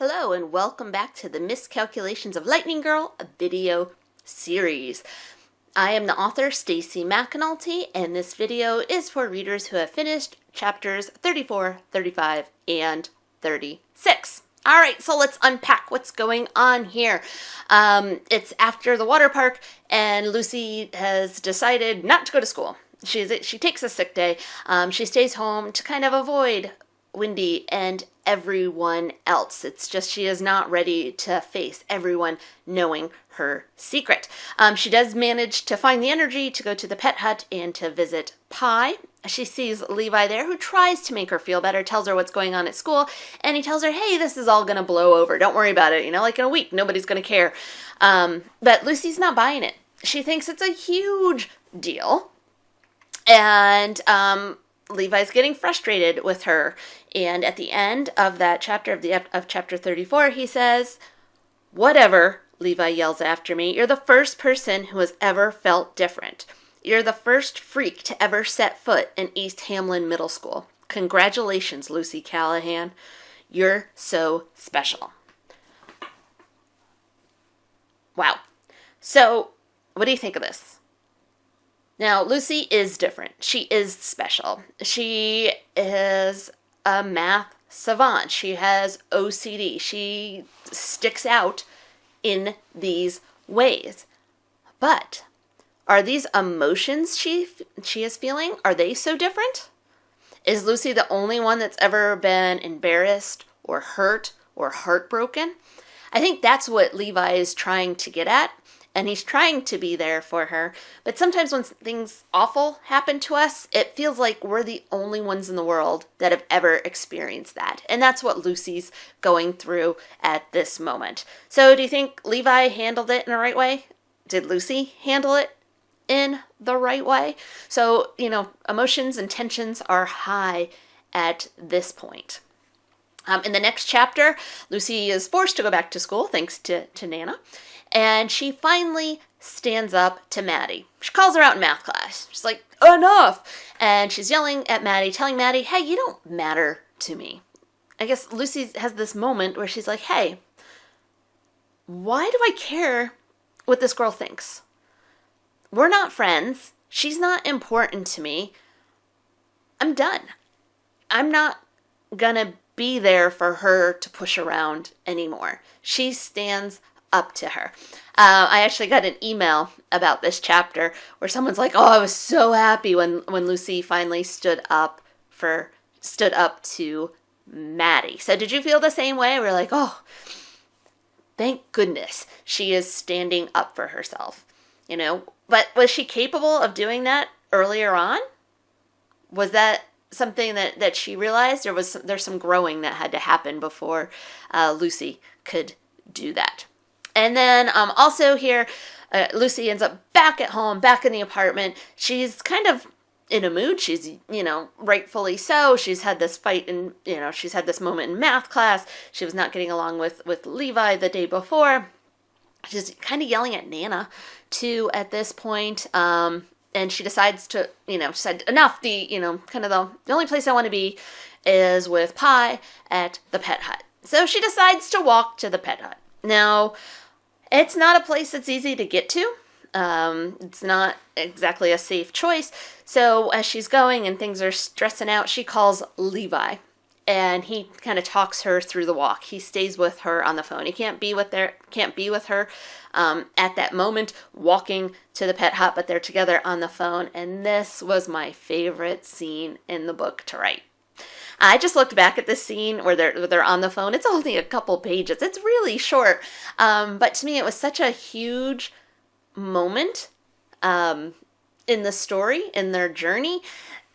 Hello and welcome back to the Miscalculations of Lightning Girl video series. I am the author Stacy McAnulty, and this video is for readers who have finished chapters 34, 35, and 36. Alright, so let's unpack what's going on here. It's after the water park and Lucy has decided not to go to school. She takes a sick day. She stays home to kind of avoid Wendy and everyone else. It's just she is not ready to face everyone knowing her secret. She does manage to find the energy to go to the pet hut and to visit Pi. She sees Levi there, who tries to make her feel better, tells her what's going on at school, and he tells her, hey, this is all gonna blow over. Don't worry about it. Like in a week, nobody's gonna care. But Lucy's not buying it. She thinks it's a huge deal. And Levi's getting frustrated with her, and at the end of that chapter, of chapter 34, he says, whatever, Levi yells after me, you're the first person who has ever felt different. You're the first freak to ever set foot in East Hamlin Middle School. Congratulations, Lucy Callahan. You're so special. Wow. So, what do you think of this? Now, Lucy is different. She is special. She is a math savant. She has OCD. She sticks out in these ways. But are these emotions she is feeling, are they so different? Is Lucy the only one that's ever been embarrassed or hurt or heartbroken? I think that's what Levi is trying to get at. And he's trying to be there for her. But sometimes when things awful happen to us, it feels like we're the only ones in the world that have ever experienced that. And that's what Lucy's going through at this moment. So do you think Levi handled it in the right way? Did Lucy handle it in the right way? So, emotions and tensions are high at this point. In the next chapter, Lucy is forced to go back to school thanks to Nana. And she finally stands up to Maddie. She calls her out in math class. She's like, enough! And she's yelling at Maddie, telling Maddie, hey, you don't matter to me. I guess Lucy has this moment where she's like, hey, why do I care what this girl thinks? We're not friends. She's not important to me. I'm done. I'm not gonna be there for her to push around anymore. She stands up to her. I actually got an email about this chapter where someone's like, oh, I was so happy when Lucy finally stood up to Maddie. So did you feel the same way? We're like, oh, thank goodness she is standing up for herself. But was she capable of doing that earlier on? Was that something that she realized, or was there some growing that had to happen before Lucy could do that? And then also here, Lucy ends up back at home, back in the apartment. She's kind of in a mood. She's, rightfully so. She's had this fight and, she's had this moment in math class. She was not getting along with Levi the day before. She's kind of yelling at Nana, too, at this point. And she decides to, said, enough. The only place I want to be is with Pi at the pet hut. So she decides to walk to the pet hut. Now, it's not a place that's easy to get to. It's not exactly a safe choice. So as she's going and things are stressing out, she calls Levi. And he kind of talks her through the walk. He stays with her on the phone. He can't be with her at that moment walking to the pet hut, but they're together on the phone. And this was my favorite scene in the book to write. I just looked back at this scene where they're on the phone. It's only a couple pages. It's really short. But to me, it was such a huge moment in the story, in their journey,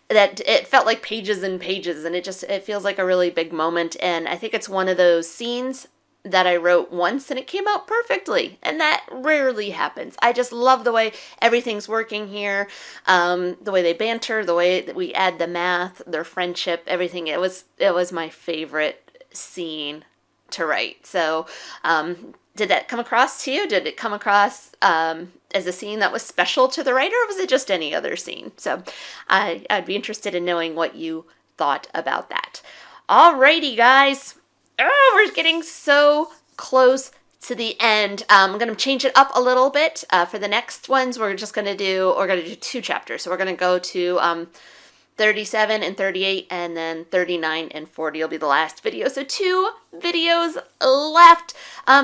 that it felt like pages and pages. And it feels like a really big moment. And I think it's one of those scenes that I wrote once and it came out perfectly. And that rarely happens. I just love the way everything's working here. The way they banter, the way that we add the math, their friendship, everything. It was my favorite scene to write. So, did that come across to you? Did it come across as a scene that was special to the writer, or was it just any other scene? So I'd be interested in knowing what you thought about that. Alrighty, guys. Oh, we're getting so close to the end. I'm going to change it up a little bit. For the next ones, we're going to do 2 chapters. So we're going to go to 37 and 38, and then 39 and 40 will be the last video. So 2 videos left.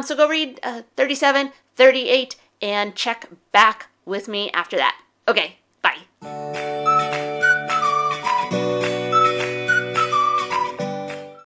So go read 37, 38, and check back with me after that. Okay, bye.